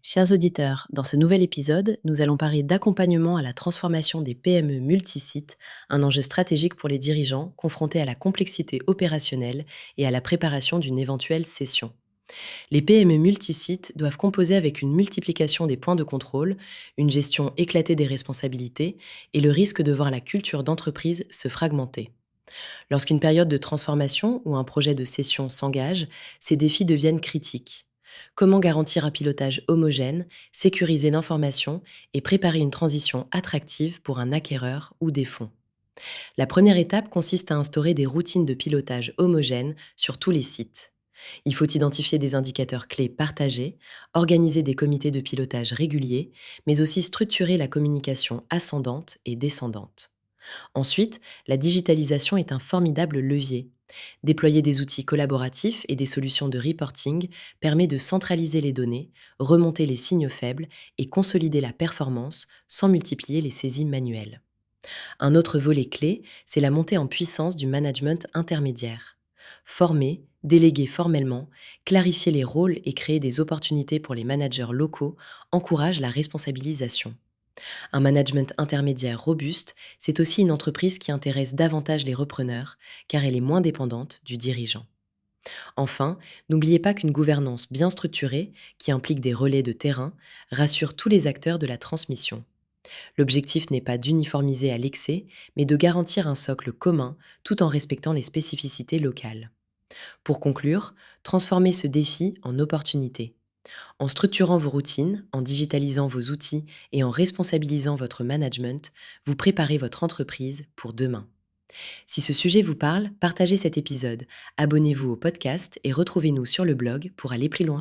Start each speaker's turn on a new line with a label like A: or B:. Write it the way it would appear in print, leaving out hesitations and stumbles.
A: Chers auditeurs, dans ce nouvel épisode, nous allons parler d'accompagnement à la transformation des PME multisites, un enjeu stratégique pour les dirigeants confrontés à la complexité opérationnelle et à la préparation d'une éventuelle cession. Les PME multisites doivent composer avec une multiplication des points de contrôle, une gestion éclatée des responsabilités et le risque de voir la culture d'entreprise se fragmenter. Lorsqu'une période de transformation ou un projet de cession s'engage, ces défis deviennent critiques. Comment garantir un pilotage homogène, sécuriser l'information et préparer une transition attractive pour un acquéreur ou des fonds? La première étape consiste à instaurer des routines de pilotage homogènes sur tous les sites. Il faut identifier des indicateurs clés partagés, organiser des comités de pilotage réguliers, mais aussi structurer la communication ascendante et descendante. Ensuite, la digitalisation est un formidable levier. Déployer des outils collaboratifs et des solutions de reporting permet de centraliser les données, remonter les signes faibles et consolider la performance sans multiplier les saisies manuelles. Un autre volet clé, c'est la montée en puissance du management intermédiaire. Former, déléguer formellement, clarifier les rôles et créer des opportunités pour les managers locaux encourage la responsabilisation. Un management intermédiaire robuste, c'est aussi une entreprise qui intéresse davantage les repreneurs, car elle est moins dépendante du dirigeant. Enfin, n'oubliez pas qu'une gouvernance bien structurée, qui implique des relais de terrain, rassure tous les acteurs de la transmission. L'objectif n'est pas d'uniformiser à l'excès, mais de garantir un socle commun tout en respectant les spécificités locales. Pour conclure, transformez ce défi en opportunité. En structurant vos routines, en digitalisant vos outils et en responsabilisant votre management, vous préparez votre entreprise pour demain. Si ce sujet vous parle, partagez cet épisode, abonnez-vous au podcast et retrouvez-nous sur le blog pour aller plus loin.